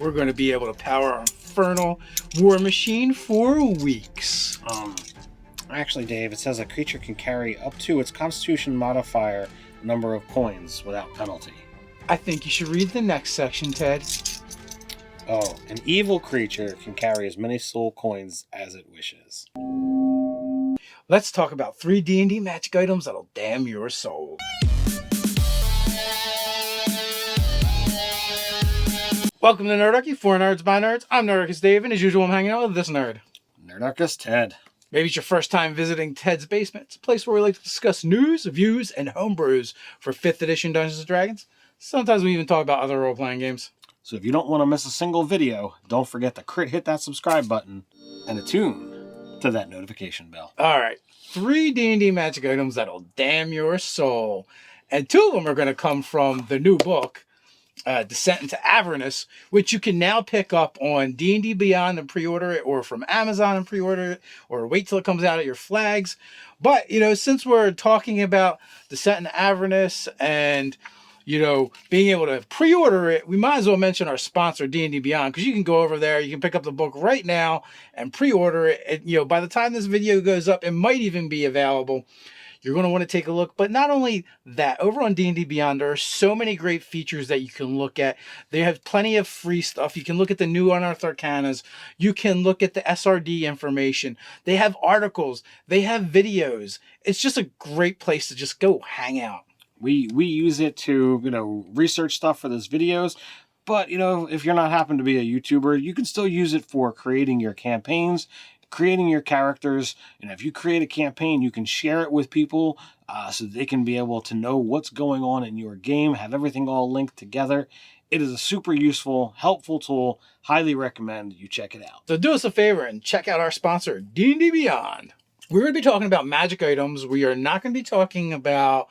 we're going to be able to power our infernal war machine for weeks. Actually, Dave, it says a creature can carry up to its Constitution modifier number of coins without penalty. I think you should read the next section, Ted. Oh, an evil creature can carry as many soul coins as it wishes. Let's talk about 3 D&D magic items that'll damn your soul. Welcome to Nerdarchy, for nerds by nerds. I'm Nerdarchy Dave, and as usual, I'm hanging out with this nerd. Nerdarchy Ted. Maybe it's your first time visiting Ted's Basement. It's a place where we like to discuss news, views, and homebrews for 5th edition Dungeons & Dragons. Sometimes we even talk about other role-playing games. So if you don't want to miss a single video, don't forget to hit that subscribe button and attune to that notification bell. All right, 3 D&D magic items that'll damn your soul. And 2 of them are going to come from the new book, Descent into Avernus, which you can now pick up on D&D Beyond and pre-order it, or from Amazon and pre-order it, or wait till it comes out at your flags. But, since we're talking about Descent into Avernus and, being able to pre-order it, we might as well mention our sponsor, D&D Beyond, because you can go over there, you can pick up the book right now and pre-order it. By the time this video goes up, it might even be available. You're going to want to take a look. But not only that, over on D&D Beyond, there are so many great features that you can look at. They have plenty of free stuff. You can look at the new Unearthed Arcanas. You can look at the SRD information. They have articles. They have videos. It's just a great place to just go hang out. We use it to, research stuff for those videos. But, if you're not happen to be a YouTuber, you can still use it for creating your campaigns, creating your characters. If you create a campaign, you can share it with people so they can be able to know what's going on in your game, have everything all linked together. It is a super useful, helpful tool. Highly recommend you check it out. So do us a favor and check out our sponsor, D&D Beyond. We're going to be talking about magic items. We are not going to be talking about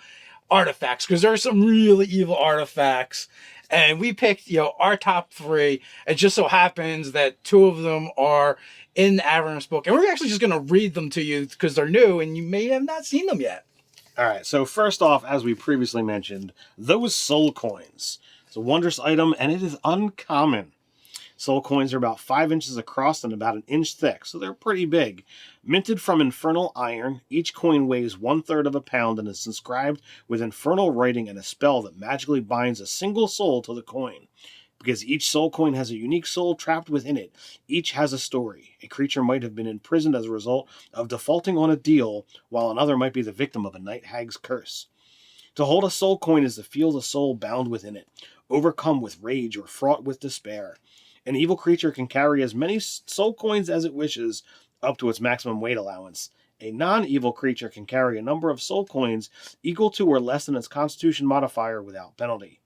artifacts, because there are some really evil artifacts. And we picked, our top 3. It just so happens that 2 of them are in the Avernus book. And we're actually just going to read them to you because they're new and you may have not seen them yet. All right, so first off, as we previously mentioned, those soul coins. It's a wondrous item, and it is uncommon. Soul coins are about 5 inches across and about 1 inch thick, so they're pretty big. Minted from infernal iron, each coin weighs 1/3 of a pound and is inscribed with infernal writing and a spell that magically binds a single soul to the coin. Because each soul coin has a unique soul trapped within it, each has a story. A creature might have been imprisoned as a result of defaulting on a deal, while another might be the victim of a night hag's curse. To hold a soul coin is to feel the soul bound within it, overcome with rage or fraught with despair. An evil creature can carry as many soul coins as it wishes, up to its maximum weight allowance. A non-evil creature can carry a number of soul coins equal to or less than its Constitution modifier without penalty.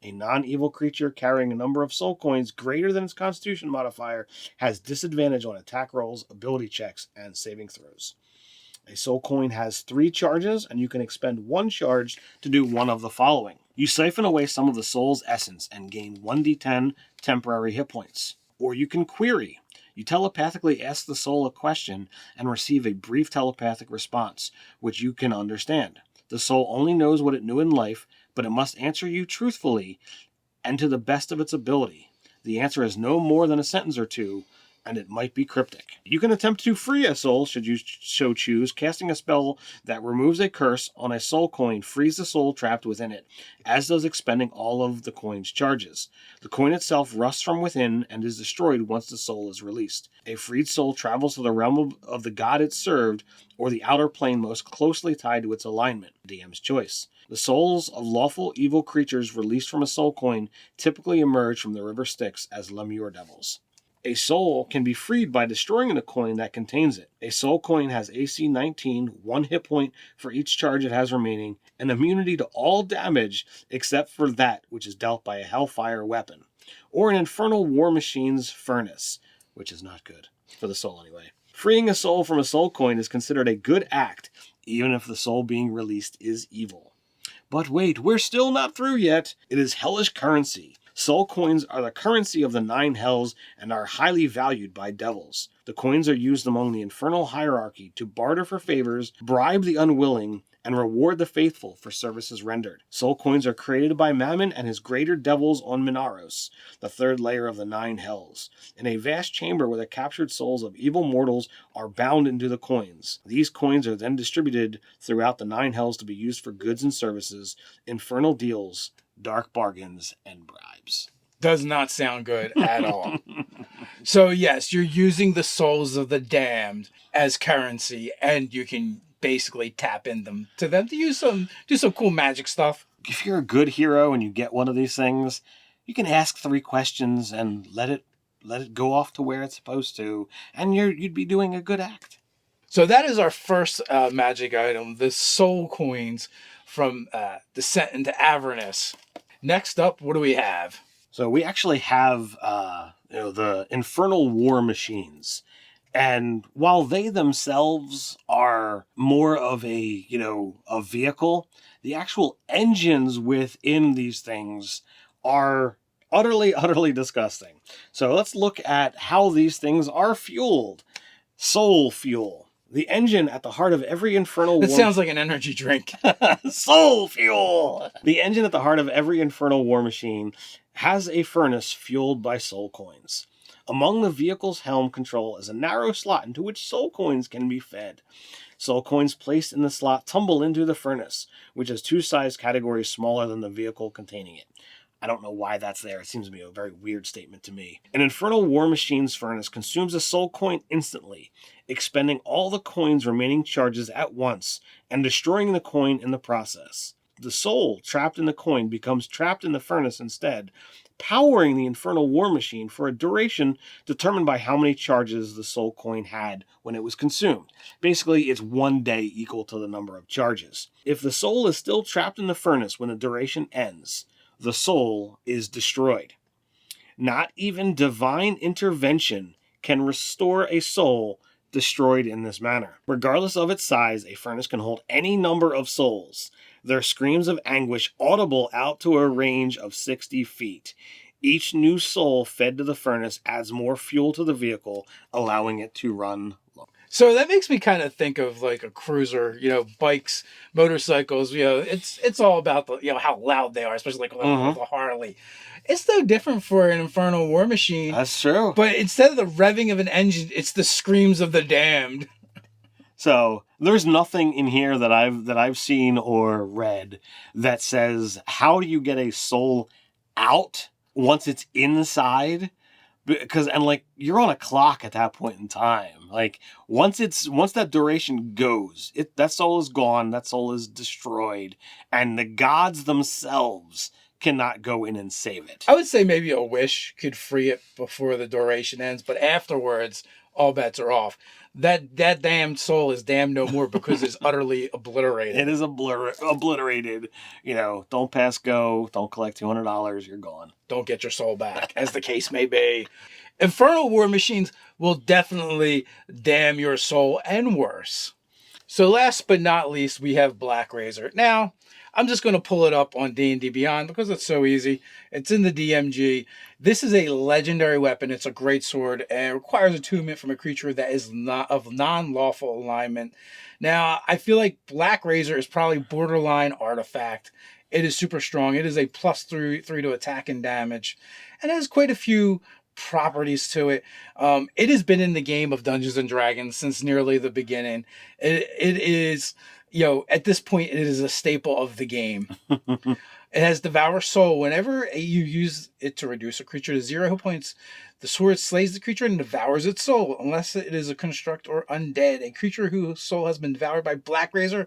A non-evil creature carrying a number of soul coins greater than its Constitution modifier has disadvantage on attack rolls, ability checks, and saving throws. A soul coin has 3 charges, and you can expend 1 charge to do one of the following. You siphon away some of the soul's essence and gain 1d10 temporary hit points. Or you can query. You telepathically ask the soul a question and receive a brief telepathic response, which you can understand. The soul only knows what it knew in life, but it must answer you truthfully and to the best of its ability. The answer is no more than a sentence or 2, and it might be cryptic. You can attempt to free a soul, should you so choose. Casting a spell that removes a curse on a soul coin frees the soul trapped within it, as does expending all of the coin's charges. The coin itself rusts from within and is destroyed once the soul is released. A freed soul travels to the realm of the god it served, or the outer plane most closely tied to its alignment, DM's choice. The souls of lawful evil creatures released from a soul coin typically emerge from the river Styx as Lemure devils. A soul can be freed by destroying the coin that contains it. A soul coin has AC 19, 1 hit point for each charge it has remaining, and immunity to all damage except for that which is dealt by a hellfire weapon, or an infernal war machine's furnace, which is not good, for the soul anyway. Freeing a soul from a soul coin is considered a good act, even if the soul being released is evil. But wait, we're still not through yet. It is hellish currency. Soul coins are the currency of the 9 hells and are highly valued by devils. The coins are used among the infernal hierarchy to barter for favors, bribe the unwilling, and reward the faithful for services rendered. Soul coins are created by Mammon and his greater devils on Minaros, the third layer of the 9 hells, in a vast chamber where the captured souls of evil mortals are bound into the coins. These coins are then distributed throughout the 9 hells to be used for goods and services, infernal deals, dark bargains, and bribes. Does not sound good at all. So yes, you're using the souls of the damned as currency, and you can basically tap in them to do some cool magic stuff. If you're a good hero and you get one of these things, you can ask 3 questions and let it go off to where it's supposed to, and you'd be doing a good act. So that is our first magic item, the soul coins from Descent into Avernus. Next up, what do we have? So we actually have the Infernal War Machines. And while they themselves are more of a vehicle, the actual engines within these things are utterly, utterly disgusting. So let's look at how these things are fueled. Soul fuel. The engine at the heart of every infernal war... It sounds like an energy drink. Soul fuel! The engine at the heart of every infernal war machine has a furnace fueled by soul coins. Among the vehicle's helm control is a narrow slot into which soul coins can be fed. Soul coins placed in the slot tumble into the furnace, which has 2 size categories smaller than the vehicle containing it. I don't know why that's there. It seems to be a very weird statement to me. An infernal war machine's furnace consumes a soul coin instantly, expending all the coin's remaining charges at once and destroying the coin in the process. The soul trapped in the coin becomes trapped in the furnace instead, powering the infernal war machine for a duration determined by how many charges the soul coin had when it was consumed. Basically, it's 1 day equal to the number of charges. If the soul is still trapped in the furnace when the duration ends, the soul is destroyed. Not even divine intervention can restore a soul destroyed in this manner. Regardless of its size, a furnace can hold any number of souls, their screams of anguish audible out to a range of 60 feet. Each new soul fed to the furnace adds more fuel to the vehicle, allowing it to run long. So that makes me kind of think of like a cruiser, bikes, motorcycles. It's all about the how loud they are, especially like the Harley. It's no different for an infernal war machine. That's true. But instead of the revving of an engine, it's the screams of the damned. So there's nothing in here that I've seen or read that says how do you get a soul out once it's inside. Because you're on a clock at that point in time. Like once that duration goes, that soul is gone, that soul is destroyed, and the gods themselves cannot go in and save it. I would say maybe a wish could free it before the duration ends, but afterwards, all bets are off. That damned soul is damned no more because it's utterly obliterated. It is obliterated. Don't pass go. Don't collect $200. You're gone. Don't get your soul back, as the case may be. Infernal war machines will definitely damn your soul and worse. So last but not least, we have Black Razor. Now, I'm just going to pull it up on D&D Beyond because it's so easy. It's in the DMG. This is a legendary weapon. It's a great sword and it requires attunement from a creature that is not of non-lawful alignment. Now, I feel like Black Razor is probably borderline artifact. It is super strong. It is a +3 to attack and damage. And it has quite a few properties to it. It has been in the game of Dungeons and Dragons since nearly the beginning. It is... at this point, it is a staple of the game. It has Devour Soul. Whenever you use it to reduce a creature to 0 hit points, the sword slays the creature and devours its soul. Unless it is a construct or undead, a creature whose soul has been devoured by Black Razor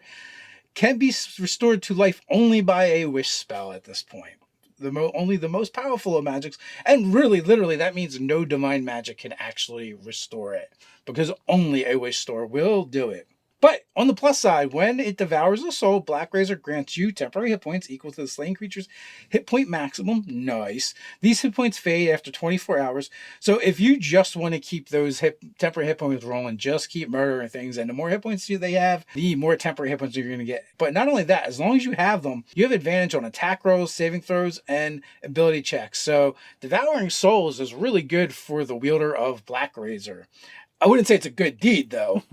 can be restored to life only by a wish spell at this point. Only the most powerful of magics. And really, literally, that means no divine magic can actually restore it. Because only a wish store will do it. But on the plus side, when it devours a soul, Black Razor grants you temporary hit points equal to the slain creature's hit point maximum. Nice. These hit points fade after 24 hours. So if you just want to keep those temporary hit points rolling, just keep murdering things. And the more hit points they have, the more temporary hit points you're going to get. But not only that, as long as you have them, you have advantage on attack rolls, saving throws, and ability checks. So devouring souls is really good for the wielder of Black Razor. I wouldn't say it's a good deed, though.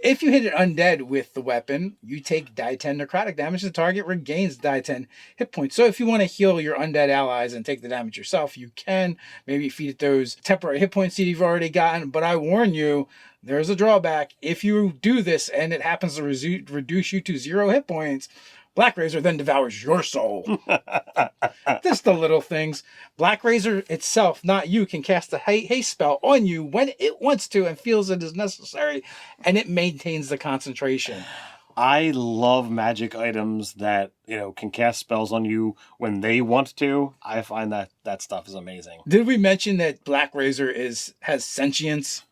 If you hit an undead with the weapon, you take die 10 necrotic damage. The target regains die 10 hit points. So if you want to heal your undead allies and take the damage yourself, you can. Maybe feed it those temporary hit points that you've already gotten. But I warn you, there's a drawback. If you do this and it happens to reduce you to 0 hit points, Black Razor then devours your soul. Just the little things. Black Razor itself, not you, can cast a haste spell on you when it wants to and feels it is necessary, and it maintains the concentration. I love magic items that, can cast spells on you when they want to. I find that stuff is amazing. Did we mention that Black Razor has sentience?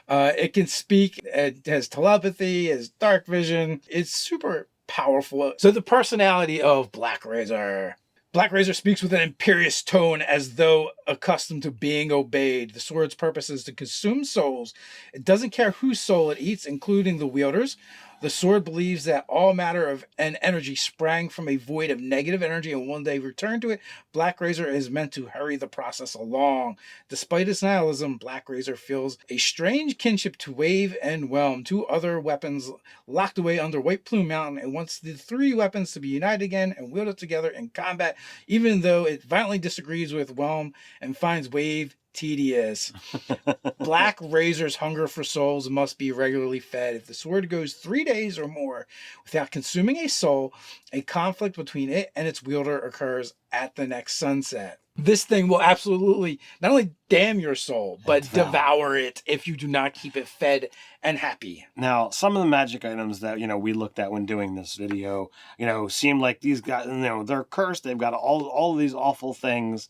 It can speak, it has telepathy, it has dark vision. It's super powerful. So the personality of Black Razor. Black Razor speaks with an imperious tone as though accustomed to being obeyed. The sword's purpose is to consume souls. It doesn't care whose soul it eats, including the wielder's. The sword believes that all matter of and energy sprang from a void of negative energy and one day returned to it. Black Razor is meant to hurry the process along. Despite its nihilism, Black Razor feels a strange kinship to Wave and Whelm, two other weapons locked away under White Plume Mountain, and wants the three weapons to be united again and wielded together in combat, even though it violently disagrees with Whelm and finds Wave tedious. Black Razor's hunger for souls must be regularly fed. If the sword goes 3 days or more without consuming a soul, a conflict between it and its wielder occurs at the next sunset. This thing will absolutely not only damn your soul, but devour it if you do not keep it fed and happy. Now, some of the magic items that, we looked at when doing this video, seem like these guys, they're cursed. They've got all of these awful things,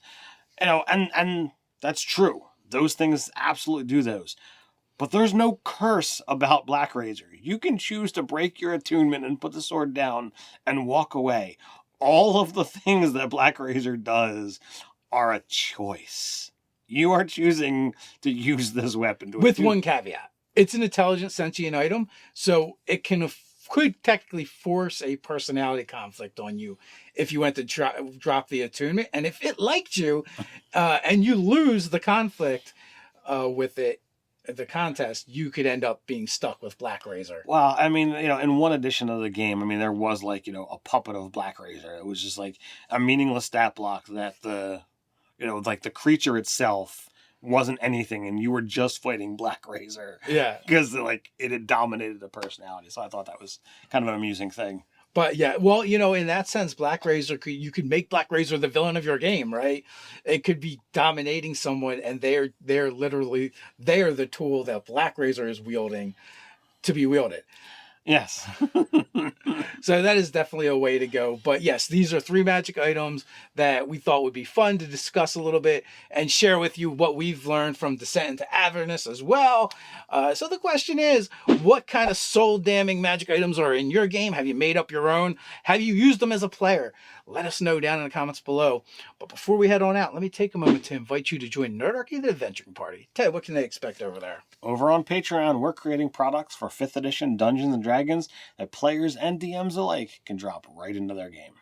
and that's true. Those things absolutely do those. But there's no curse about Black Razor. You can choose to break your attunement and put the sword down and walk away. All of the things that Black Razor does are a choice. You are choosing to use this weapon. With one caveat. It's an intelligent sentient item, so it could technically force a personality conflict on you if you went to drop the attunement. And if it liked you and you lose the conflict with it, the contest, you could end up being stuck with Black Razor. Well, in one edition of the game, there was a puppet of Black Razor. It was just like a meaningless stat block that the creature itself wasn't anything, and you were just fighting Black Razor. Yeah. Because, it had dominated the personality. So I thought that was kind of an amusing thing. But yeah, well, in that sense, Black Razor, you could make Black Razor the villain of your game, right? It could be dominating someone, and they're the tool that Black Razor is wielding to be wielded. Yes. So that is definitely a way to go. But yes, these are 3 magic items that we thought would be fun to discuss a little bit and share with you what we've learned from Descent into Avernus as well. So the question is, what kind of soul-damning magic items are in your game? Have you made up your own? Have you used them as a player? Let us know down in the comments below. But before we head on out, let me take a moment to invite you to join Nerdarchy, the adventuring party. Ted, what can they expect over there? Over on Patreon, we're creating products for 5th edition Dungeons & Dragons that players and DMs alike can drop right into their game.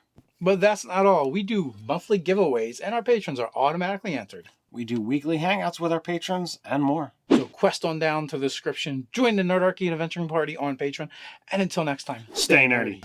But that's not all. We do monthly giveaways, and our patrons are automatically entered. We do weekly hangouts with our patrons and more. So quest on down to the description, join the Nerdarchy and adventuring party on Patreon, and until next time, stay nerdy.